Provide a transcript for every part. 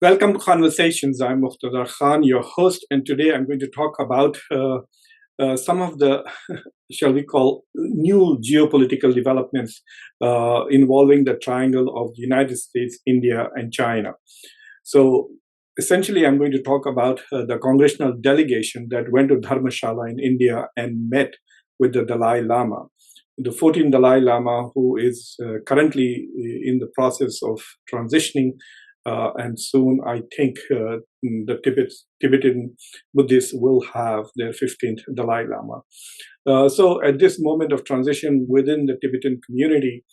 Welcome to Conversations. I'm Muqtedar Khan, your host, and today I'm going to talk about some of the, shall we call, new geopolitical developments involving the triangle of the United States, India, and China. So, essentially, I'm going to talk about the congressional delegation that went to Dharmashala in India and met with the Dalai Lama. The 14th Dalai Lama, who is currently in the process of transitioning, and soon I think the Tibetan Buddhists will have their 15th Dalai Lama. So at this moment of transition within the Tibetan community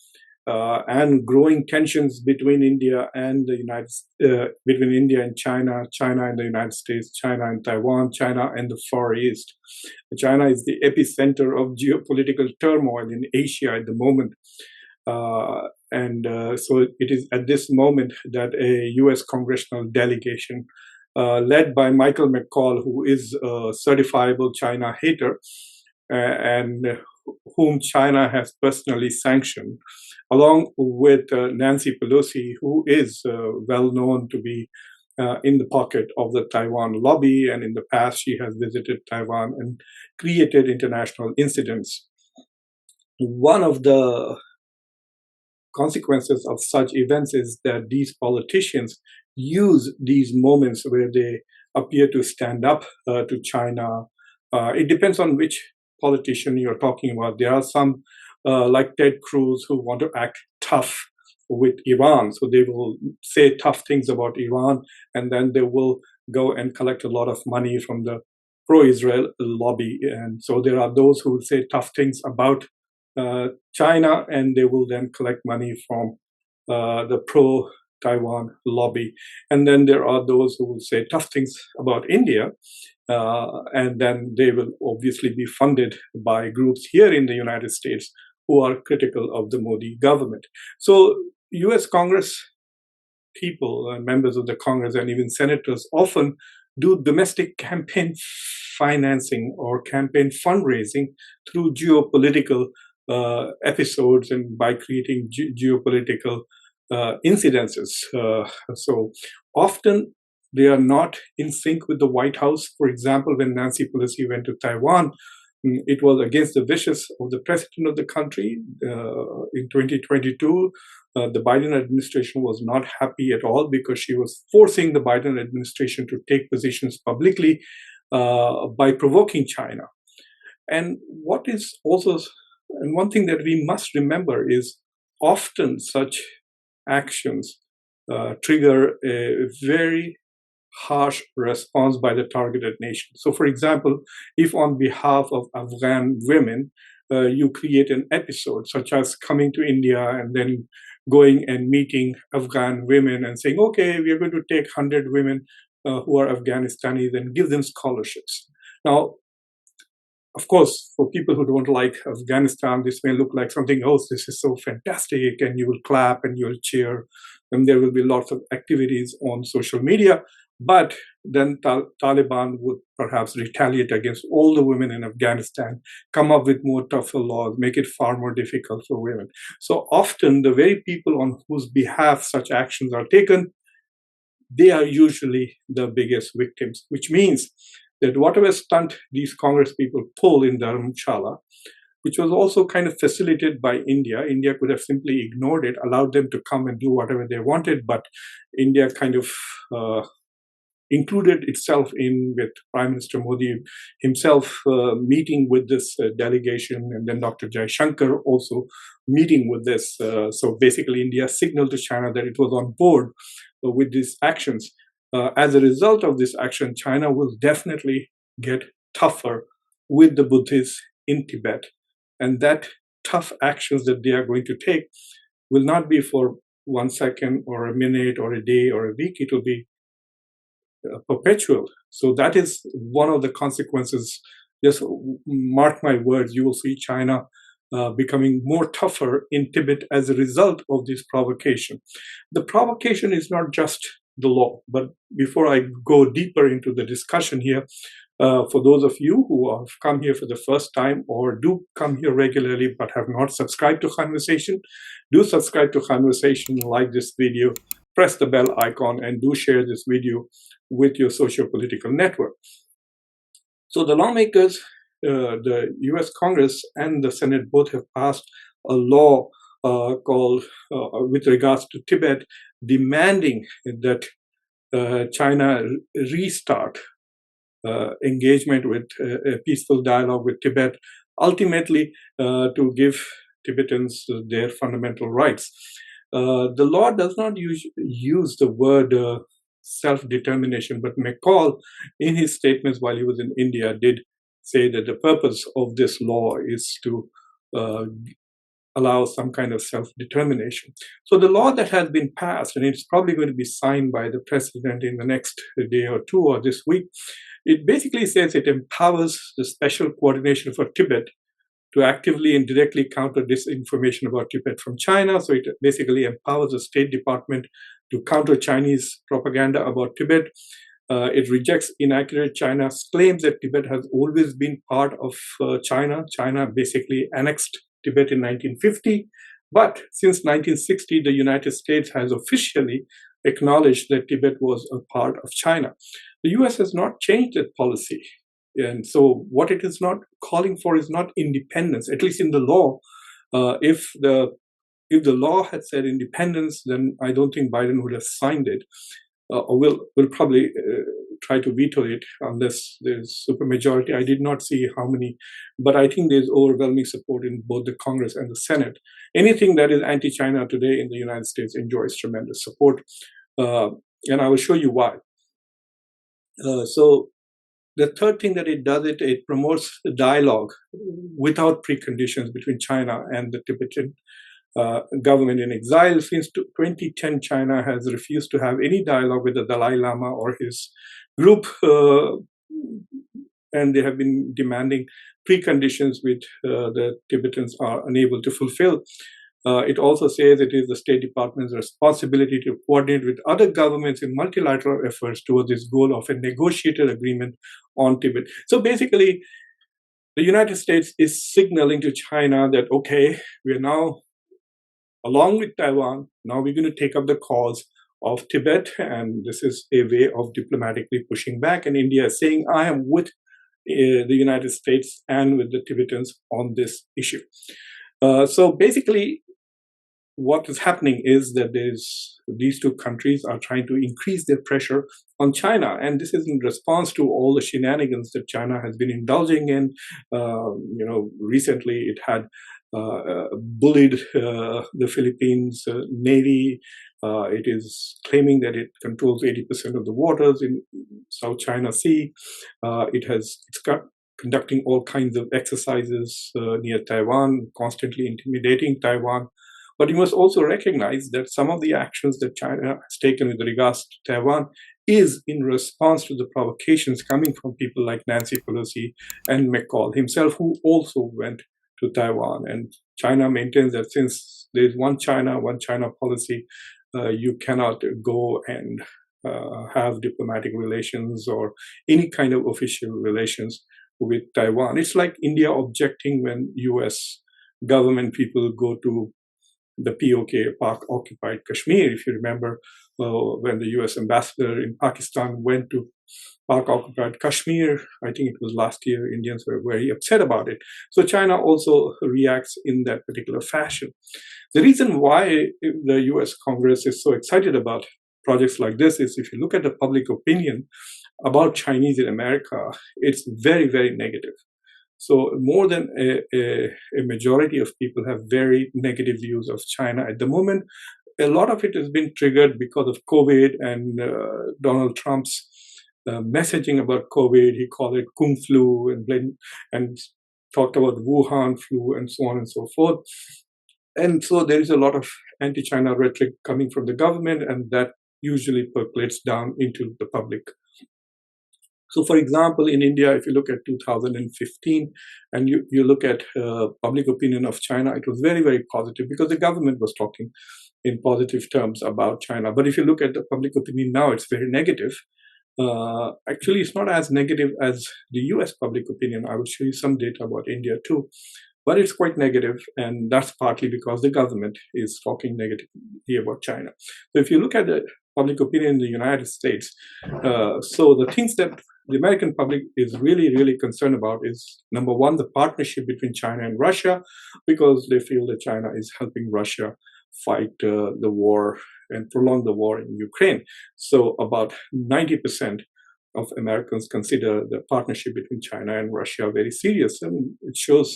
and growing tensions between India and between India and China, China and the United States, China and Taiwan, China and the Far East. China is the epicenter of geopolitical turmoil in Asia at the moment. So it is at this moment that a U.S. congressional delegation led by Michael McCall, who is a certifiable China hater and whom China has personally sanctioned, along with Nancy Pelosi, who is well known to be in the pocket of the Taiwan lobby, and in the past she has visited Taiwan and created international incidents. One of the consequences of such events is that these politicians use these moments where they appear to stand up to China. It depends on which politician you're talking about. There are some like Ted Cruz who want to act tough with Iran. So they will say tough things about Iran, and then they will go and collect a lot of money from the pro-Israel lobby. And so there are those who will say tough things about China, and they will then collect money from the pro-Taiwan lobby. And then there are those who will say tough things about India, and then they will obviously be funded by groups here in the United States who are critical of the Modi government. So US Congress people, members of the Congress, and even senators often do domestic campaign financing or campaign fundraising through geopolitical episodes and by creating geopolitical incidences. So often they are not in sync with the White House. For example, when Nancy Pelosi went to Taiwan, it was against the wishes of the president of the country. In 2022, the Biden administration was not happy at all because she was forcing the Biden administration to take positions publicly by provoking China. And one thing that we must remember is often such actions trigger a very harsh response by the targeted nation. So, for example, if on behalf of Afghan women, you create an episode such as coming to India and then going and meeting Afghan women and saying, okay, we are going to take 100 women who are Afghanistanis and give them scholarships. Now, of course, for people who don't like Afghanistan, this may look like something else. This is so fantastic, and you will clap and you will cheer, and there will be lots of activities on social media. But then Taliban would perhaps retaliate against all the women in Afghanistan, come up with more tougher laws, make it far more difficult for women. So often the very people on whose behalf such actions are taken, they are usually the biggest victims, which means that whatever stunt these Congress people pull in Dharamshala, which was also kind of facilitated by India. India could have simply ignored it, allowed them to come and do whatever they wanted, but India kind of included itself in with Prime Minister Modi himself meeting with this delegation, and then Dr. Jaishankar also meeting with this. So basically, India signaled to China that it was on board with these actions. As a result of this action, China will definitely get tougher with the Buddhists in Tibet. And that tough actions that they are going to take will not be for 1 second or a minute or a day or a week. It will be perpetual. So that is one of the consequences. Just mark my words, you will see China becoming more tougher in Tibet as a result of this provocation. The provocation is not just the law, but before I go deeper into the discussion here, for those of you who have come here for the first time or do come here regularly but have not subscribed to Khanversation, do subscribe to Khanversation, like this video, press the bell icon and do share this video with your socio-political network. So the lawmakers, the US Congress and the Senate both have passed a law called, with regards to Tibet, demanding that China restart engagement with a peaceful dialogue with Tibet, ultimately to give Tibetans their fundamental rights. The law does not use the word self-determination, but McCall, in his statements while he was in India, did say that the purpose of this law is to allow some kind of self-determination. So the law that has been passed, and it's probably going to be signed by the president in the next day or two or this week, it basically says it empowers the Special Coordination for Tibet to actively and directly counter disinformation about Tibet from China. So it basically empowers the State Department to counter Chinese propaganda about Tibet. It rejects inaccurate China's claims that Tibet has always been part of China. China basically annexed Tibet in 1950. But since 1960, the United States has officially acknowledged that Tibet was a part of China. The US has not changed that policy. And so what it is not calling for is not independence, at least in the law. If the law had said independence, then I don't think Biden would have signed it. Or will probably try to veto it unless there's supermajority. I did not see how many, but I think there's overwhelming support in both the Congress and the Senate. Anything that is anti-China today in the United States enjoys tremendous support, and I will show you why. So the third thing that it does, it promotes the dialogue without preconditions between China and the Tibetan government in exile. Since 2010, China has refused to have any dialogue with the Dalai Lama or his group, and they have been demanding preconditions which the Tibetans are unable to fulfill. It also says it is the State Department's responsibility to coordinate with other governments in multilateral efforts towards this goal of a negotiated agreement on Tibet. So basically, the United States is signaling to China that, okay, we are now, along with Taiwan, now we're going to take up the cause of Tibet, and this is a way of diplomatically pushing back. And India is saying, I am with the United States and with the Tibetans on this issue. So basically, what is happening is that these two countries are trying to increase their pressure on China, and this is in response to all the shenanigans that China has been indulging in. Recently it had bullied the Philippines Navy. It is claiming that it controls 80% of the waters in South China Sea. It's conducting all kinds of exercises near Taiwan, constantly intimidating Taiwan. But you must also recognize that some of the actions that China has taken with regards to Taiwan is in response to the provocations coming from people like Nancy Pelosi and McCall himself, who also went to Taiwan. And China maintains that since there's one China policy, you cannot go and have diplomatic relations or any kind of official relations with Taiwan. It's like India objecting when US government people go to the POK, Pak-occupied Kashmir. If you remember, when the US ambassador in Pakistan went to Pak-occupied Kashmir, I think it was last year, Indians were very upset about it. So China also reacts in that particular fashion. The reason why the US Congress is so excited about projects like this is if you look at the public opinion about Chinese in America, it's very, very negative. So more than a majority of people have very negative views of China at the moment. A lot of it has been triggered because of COVID and Donald Trump's messaging about COVID. He called it Kung flu and talked about Wuhan flu and so on and so forth. And so there is a lot of anti-China rhetoric coming from the government, and that usually percolates down into the public. So, for example, in India, if you look at 2015 and you look at public opinion of China, it was very, very positive because the government was talking in positive terms about China. But if you look at the public opinion now, it's very negative. Actually, it's not as negative as the US public opinion. I will show you some data about India too. but it's quite negative, and that's partly because the government is talking negatively about China. So if you look at the public opinion in the United States, so the things that the American public is really, really concerned about is, number one, the partnership between China and Russia, because they feel that China is helping Russia fight the war and prolong the war in Ukraine. So about 90% of Americans consider the partnership between China and Russia very serious. I mean, it shows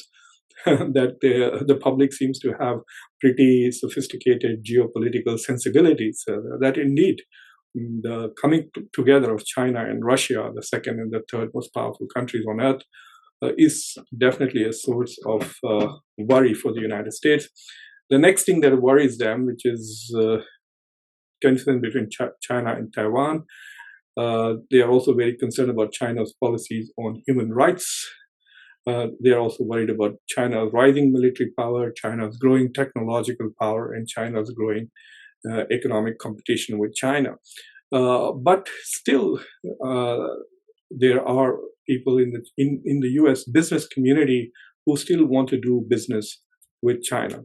that the public seems to have pretty sophisticated geopolitical sensibilities, that indeed the coming together of China and Russia, the second and the third most powerful countries on earth, is definitely a source of worry for the United States. The next thing that worries them, which is tension between China and Taiwan, they are also very concerned about China's policies on human rights. They are also worried about China's rising military power, China's growing technological power, and China's growing economic competition with China. But still, there are people in the U.S. business community who still want to do business with China.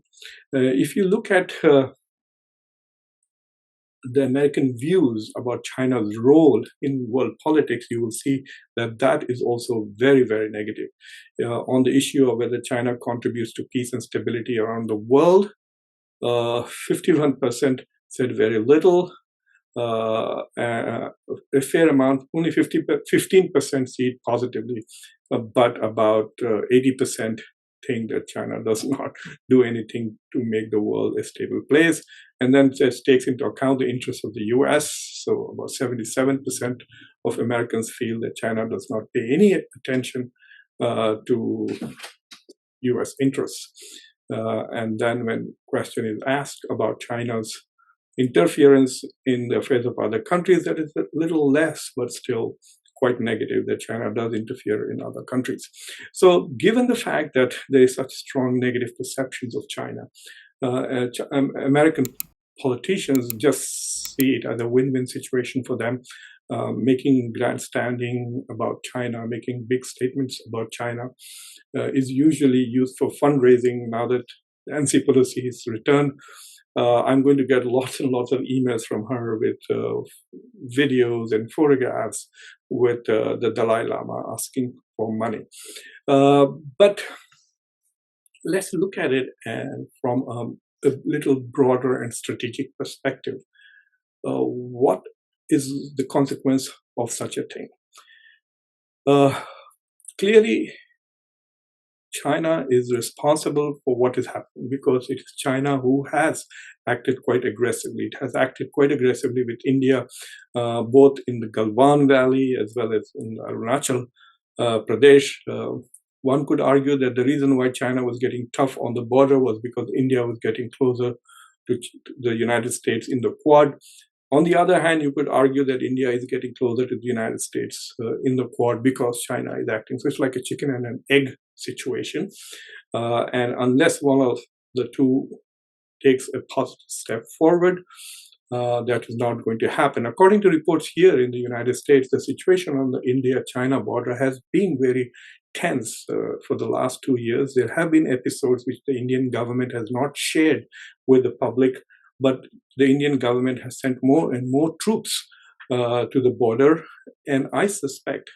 If you look at the American views about China's role in world politics, you will see that that is also very, very negative. On the issue of whether China contributes to peace and stability around the world, 51% said very little. A fair amount, only 15% see it positively, but about 80% think that China does not do anything to make the world a stable place, and then just takes into account the interests of the US. So about 77% of Americans feel that China does not pay any attention to US interests. And then when question is asked about China's interference in the affairs of other countries, that is a little less, but still quite negative, that China does interfere in other countries. So given the fact that there is such strong negative perceptions of China, American politicians just see it as a win-win situation for them, making grandstanding about China, making big statements about China is usually used for fundraising. Now that Nancy Pelosi is returned, I'm going to get lots and lots of emails from her with videos and photographs with the Dalai Lama asking for money. But let's look at it from a little broader and strategic perspective. What is the consequence of such a thing? Clearly, China is responsible for what is happening because it is China who has acted quite aggressively. It has acted quite aggressively with India, both in the Galwan Valley as well as in Arunachal Pradesh. One could argue that the reason why China was getting tough on the border was because India was getting closer to the United States in the Quad. On the other hand, you could argue that India is getting closer to the United States in the Quad because China is acting. So it's like a chicken and an egg situation. And unless one of the two takes a positive step forward, that is not going to happen. According to reports here in the United States, the situation on the India-China border has been very tense for the last 2 years. There have been episodes which the Indian government has not shared with the public, but the Indian government has sent more and more troops to the border. And I suspect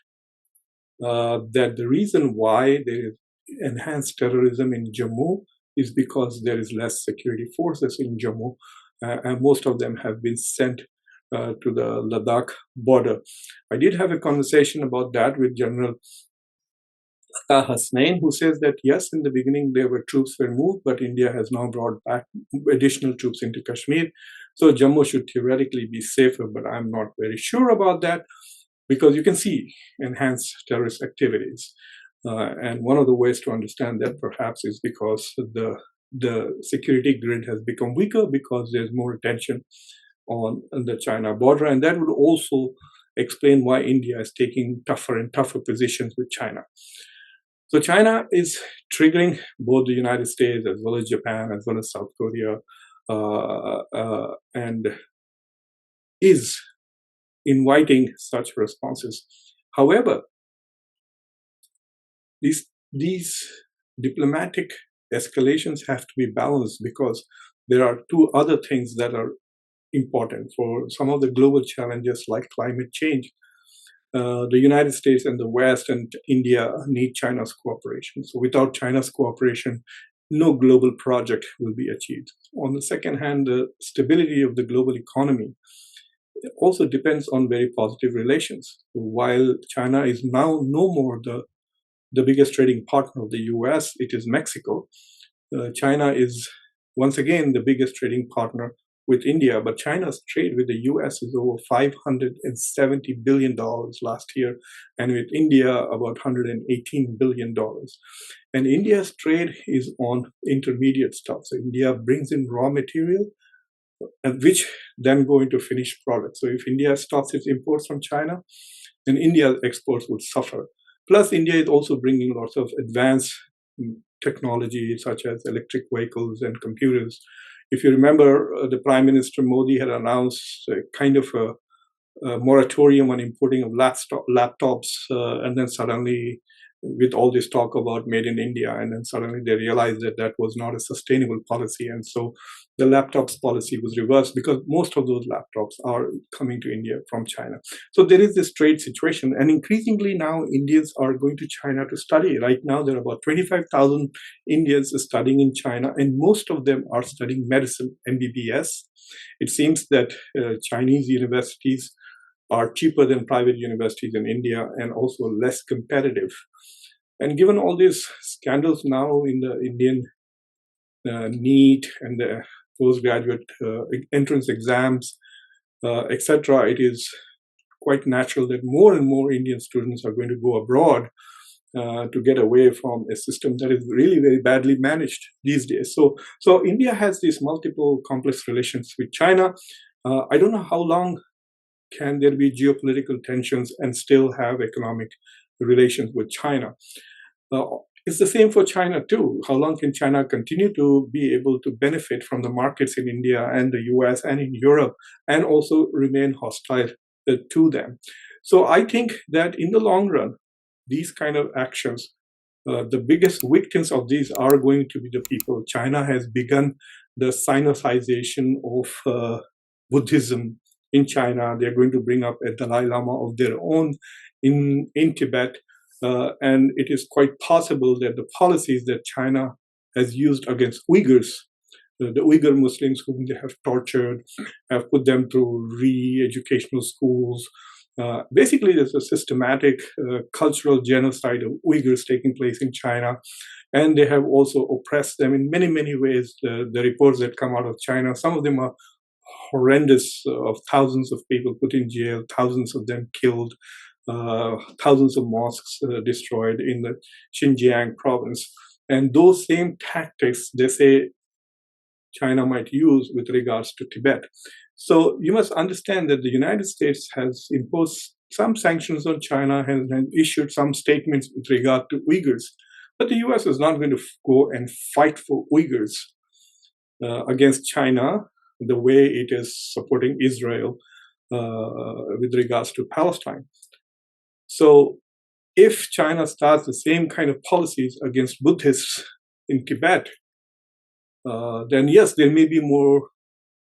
that the reason why there is enhanced terrorism in Jammu is because there is less security forces in Jammu, and most of them have been sent to the Ladakh border. I did have a conversation about that with General Hasnain, who says that yes, in the beginning there were troops were moved, but India has now brought back additional troops into Kashmir. So Jammu should theoretically be safer, but I'm not very sure about that because you can see enhanced terrorist activities. And one of the ways to understand that perhaps is because the security grid has become weaker because there's more attention on the China border. And that would also explain why India is taking tougher and tougher positions with China. So China is triggering both the United States as well as Japan as well as South Korea and is inviting such responses. However, these diplomatic escalations have to be balanced because there are two other things that are important for some of the global challenges like climate change. The United States and the West and India need China's cooperation. So without China's cooperation, no global project will be achieved. On the second hand, the stability of the global economy also depends on very positive relations. While China is now no more the biggest trading partner of the US, it is Mexico. China is once again the biggest trading partner with India, but China's trade with the US is over $570 billion last year, and with India about $118 billion. And India's trade is on intermediate stuff. So India brings in raw material, and which then go into finished products. So if India stops its imports from China, then India's exports would suffer. Plus, India is also bringing lots of advanced technology, such as electric vehicles and computers. If you remember, the Prime Minister Modi had announced a kind of a moratorium on importing of laptops, and then suddenly, with all this talk about made in India, and then suddenly they realized that that was not a sustainable policy. And so the laptops policy was reversed because most of those laptops are coming to India from China. So there is this trade situation. And increasingly now Indians are going to China to study. Right now there are about 25,000 Indians studying in China, and most of them are studying medicine, MBBS. It seems that Chinese universities are cheaper than private universities in India and also less competitive. And given all these scandals now in the Indian NEET and the postgraduate entrance exams, etc., it is quite natural that more and more Indian students are going to go abroad to get away from a system that is really very badly managed these days. So India has these multiple complex relations with China. I don't know how long can there be geopolitical tensions and still have economic relations with China. It's the same for China too. How long can China continue to be able to benefit from the markets in India and the US and in Europe and also remain hostile to them? So I think that in the long run, these kind of actions, the biggest victims of these are going to be the people. China has begun the Sinicization of Buddhism in China. They're going to bring up a Dalai Lama of their own in Tibet. And it is quite possible that the policies that China has used against Uyghurs, the Uyghur Muslims whom they have tortured, have put them through re-educational schools. Basically, there's a systematic cultural genocide of Uyghurs taking place in China. And they have also oppressed them in many, many ways. The reports that come out of China, some of them are horrendous, of thousands of people put in jail, thousands of them killed, thousands of mosques destroyed in the Xinjiang province. And those same tactics, they say, China might use with regards to Tibet. So you must understand that the United States has imposed some sanctions on China and issued some statements with regard to Uyghurs. But the US is not going to go and fight for Uyghurs against China the way it is supporting Israel with regards to Palestine. So if China starts the same kind of policies against Buddhists in Tibet, then yes, there may be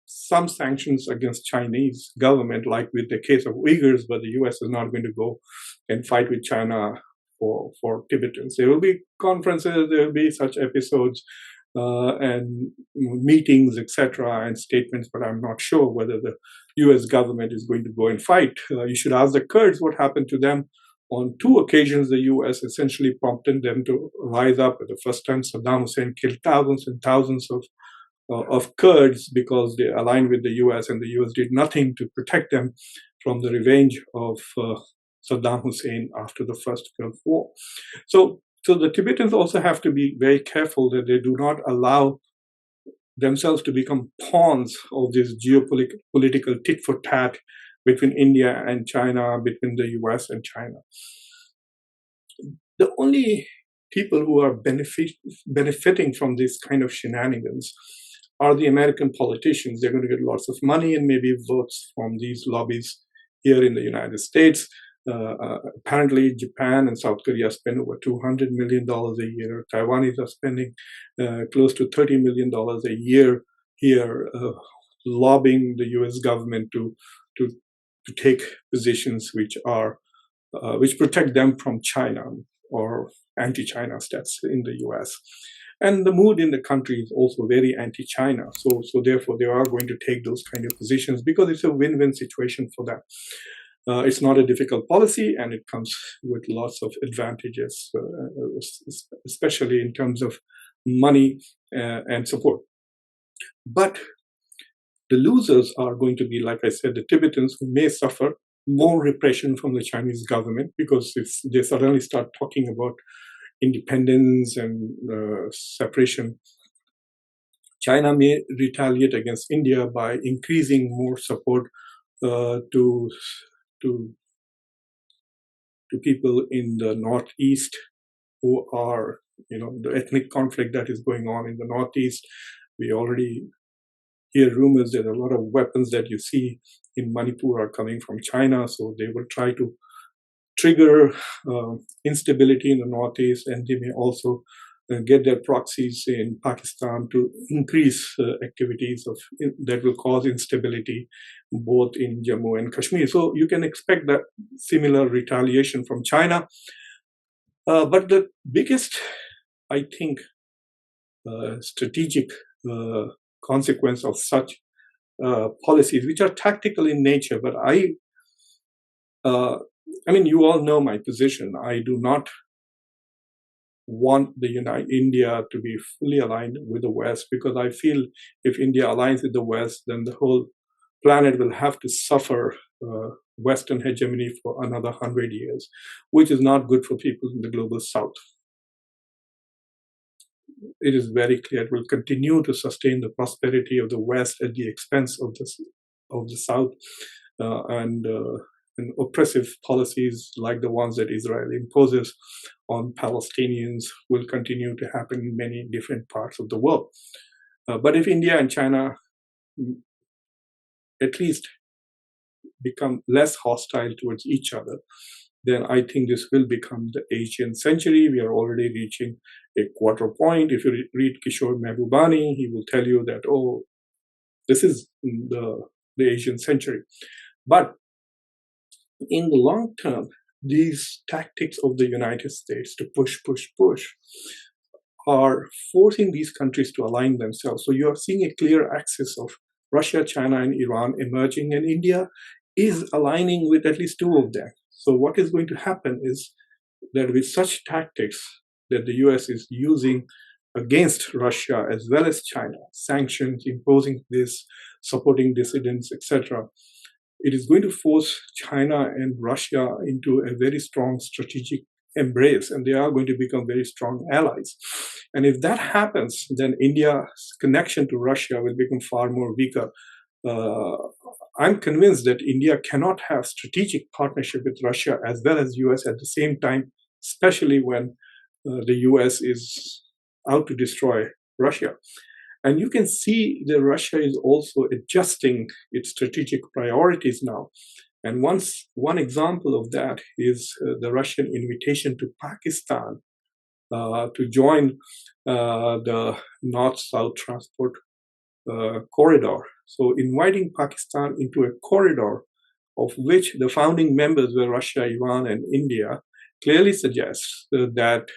some sanctions against Chinese government, like with the case of Uyghurs, but the US is not going to go and fight with China for Tibetans. There will be conferences, there will be such episodes and meetings, etc., and statements, but I'm not sure whether the US government is going to go and fight. You should ask the Kurds what happened to them. On two occasions, the US essentially prompted them to rise up. The first time, Saddam Hussein killed thousands and thousands of Kurds because they aligned with the US, and the US did nothing to protect them from the revenge of Saddam Hussein after the First Gulf War. So the Tibetans also have to be very careful that they do not allow themselves to become pawns of this geopolitical tit-for-tat between India and China, between the US and China. The only people who are benefiting from this kind of shenanigans are the American politicians. They're going to get lots of money and maybe votes from these lobbies here in the United States. Apparently, Japan and South Korea spend over $200 million a year. Taiwanese are spending close to $30 million a year here, lobbying the U.S. government to take positions which protect them from China or anti-China stats in the U.S. And the mood in the country is also very anti-China. So therefore, they are going to take those kind of positions because it's a win-win situation for them. It's not a difficult policy, and it comes with lots of advantages, especially in terms of money and support. But the losers are going to be, like I said, the Tibetans, who may suffer more repression from the Chinese government, because if they suddenly start talking about independence and separation, China may retaliate against India by increasing more support to people in the northeast who are, the ethnic conflict that is going on in the northeast. We already hear rumors that a lot of weapons that you see in Manipur are coming from China, so they will try to trigger instability in the northeast, and they may also get their proxies in Pakistan to increase activities that will cause instability both in Jammu and Kashmir. So you can expect that similar retaliation from China. But the biggest, I think, strategic consequence of such policies, which are tactical in nature, but I mean, you all know my position. I do not want India to be fully aligned with the West, because I feel if India aligns with the West, then the whole planet will have to suffer Western hegemony for another 100 years, which is not good for people in the global South. It is very clear it will continue to sustain the prosperity of the West at the expense of the South, and oppressive policies like the ones that Israel imposes on Palestinians will continue to happen in many different parts of the world. But if India and China at least become less hostile towards each other, then I think this will become the Asian century. We are already reaching a quarter point. If you read Kishore Mahbubani, he will tell you that, oh, this is the Asian century. But in the long term, these tactics of the United States to push are forcing these countries to align themselves. So you are seeing a clear axis of Russia, China, and Iran emerging, and India is aligning with at least two of them. So what is going to happen is that with such tactics that the US is using against Russia as well as China, sanctions, imposing this, supporting dissidents, etc., it is going to force China and Russia into a very strong strategic embrace, and they are going to become very strong allies. And if that happens, then India's connection to Russia will become far more weaker. I'm convinced that India cannot have strategic partnership with Russia as well as US at the same time, especially when the US is out to destroy Russia. And you can see that Russia is also adjusting its strategic priorities now. And one example of that is the Russian invitation to Pakistan to join the North-South transport corridor. So inviting Pakistan into a corridor of which the founding members were Russia, Iran, and India clearly suggests that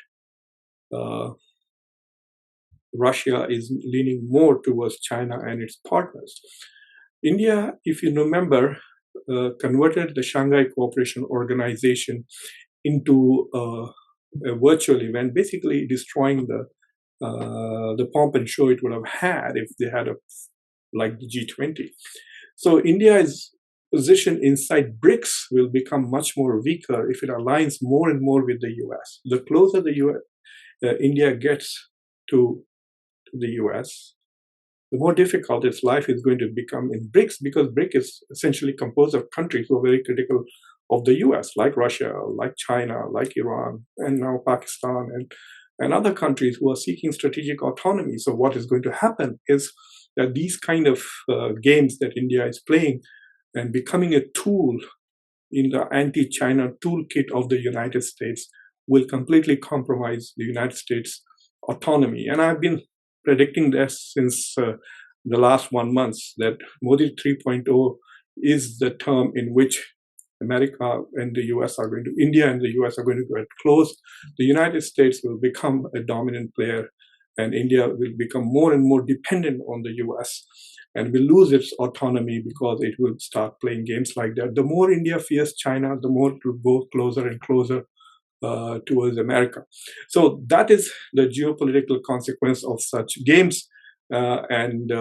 Russia is leaning more towards China and its partners. India, if you remember, converted the Shanghai Cooperation Organization into a virtual event, basically destroying the pomp and show it would have had if they had like the G20. So India's position inside BRICS will become much more weaker if it aligns more and more with the US. The closer India gets to the US, the more difficult its life is going to become in BRICS, because BRICS is essentially composed of countries who are very critical of the US, like Russia, like China, like Iran, and now Pakistan, and other countries who are seeking strategic autonomy. So what is going to happen is that these kind of games that India is playing and becoming a tool in the anti-China toolkit of the United States will completely compromise the United States autonomy. And I've been predicting this since the last 1 month, that Modi 3.0 is the term in which America and the US are going to, India and the US are going to get close. The United States will become a dominant player, and India will become more and more dependent on the US and will lose its autonomy because it will start playing games like that. The more India fears China, the more it will go closer and closer towards America. So that is the geopolitical consequence of such games. And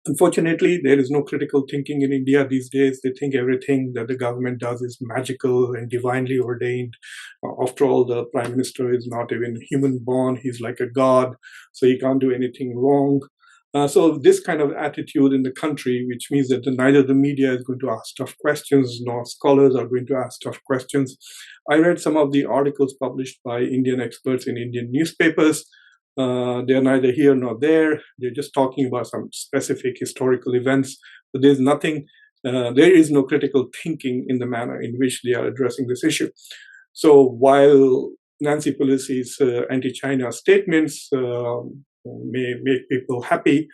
unfortunately, there is no critical thinking in India these days. They think everything that the government does is magical and divinely ordained. After all, the prime minister is not even human born. He's like a god, so he can't do anything wrong. So this kind of attitude in the country, which means that neither the media is going to ask tough questions, nor scholars are going to ask tough questions. I read some of the articles published by Indian experts in Indian newspapers. They're neither here nor there. They're just talking about some specific historical events, but there's nothing, there is no critical thinking in the manner in which they are addressing this issue. So while Nancy Pelosi's anti-China statements may make people happy,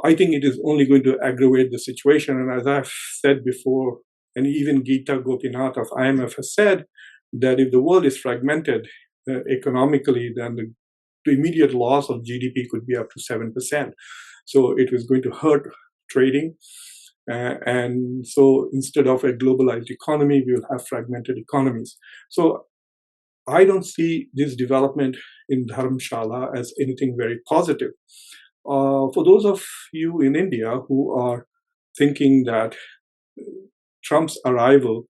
I think it is only going to aggravate the situation. And as I've said before, and even Geeta Gopinath of IMF has said, that if the world is fragmented economically, then the immediate loss of GDP could be up to 7%. So it was going to hurt trading. And so instead of a globalized economy, we will have fragmented economies. So I don't see this development in Dharamshala as anything very positive. For those of you in India who are thinking that Trump's arrival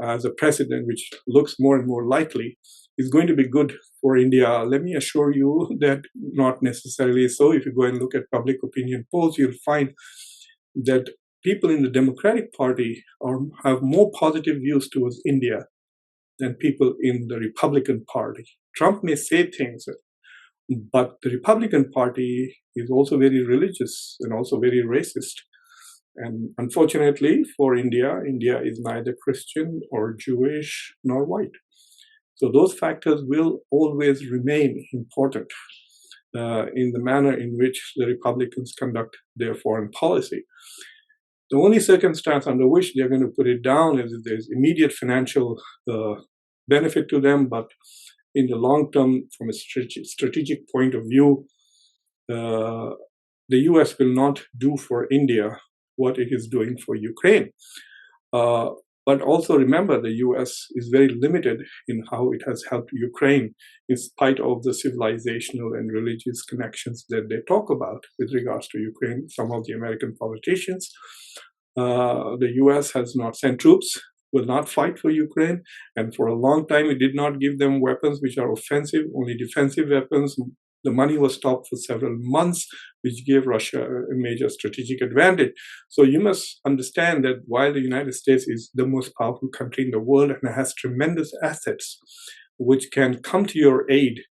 as a president, which looks more and more likely, is going to be good for India, let me assure you that not necessarily so. If you go and look at public opinion polls, you'll find that people in the Democratic Party have more positive views towards India than people in the Republican Party. Trump may say things, but the Republican Party is also very religious and also very racist. And unfortunately for India, India is neither Christian or Jewish nor white. So those factors will always remain important in the manner in which the Republicans conduct their foreign policy. The only circumstance under which they're going to put it down is if there's immediate financial benefit to them, but in the long term, from a strategic point of view, the US will not do for India what it is doing for Ukraine. But also remember, the US is very limited in how it has helped Ukraine, in spite of the civilizational and religious connections that they talk about with regards to Ukraine. Some of the American politicians, the US has not sent troops, will not fight for Ukraine, and for a long time it did not give them weapons which are offensive, only defensive weapons. The money was stopped for several months, which gave Russia a major strategic advantage. So you must understand that while the United States is the most powerful country in the world and has tremendous assets which can come to your aid,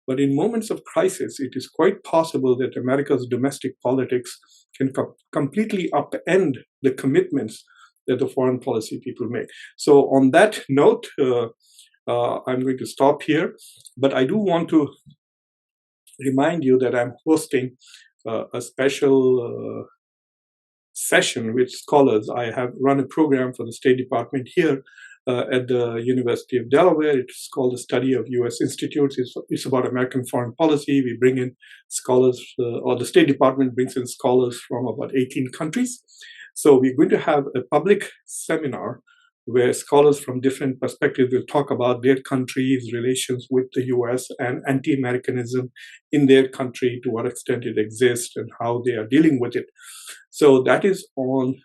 but in moments of crisis, it is quite possible that America's domestic politics can completely upend the commitments that the foreign policy people make. So on that note, I'm going to stop here, but I do want to remind you that I'm hosting a special session with scholars. I have run a program for the State Department here at the University of Delaware. It's called the Study of U.S. Institutes. It's about American foreign policy. We bring in scholars, or the State Department brings in scholars from about 18 countries. So we're going to have a public seminar where scholars from different perspectives will talk about their country's relations with the US and anti-Americanism in their country, to what extent it exists and how they are dealing with it. So that is on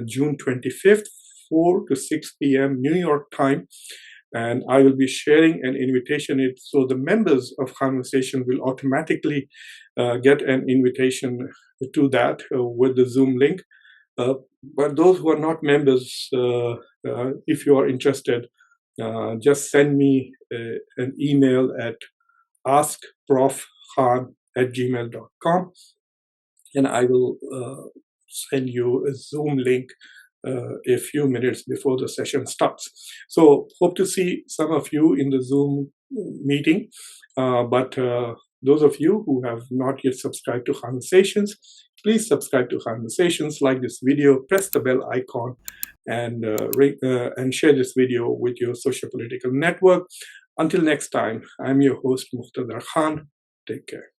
June 25th, 4 to 6 p.m. New York time. And I will be sharing an invitation. So the members of Khanversations will automatically get an invitation to that with the Zoom link. But those who are not members, if you are interested, just send me an email at askprofkhan@gmail.com, and I will send you a Zoom link a few minutes before the session starts. So hope to see some of you in the Zoom meeting, but those of you who have not yet subscribed to Khanversations, please subscribe to Khanversations, like this video, press the bell icon, and share this video with your social political network. Until next time, I'm your host, Muqtedar Khan. Take care.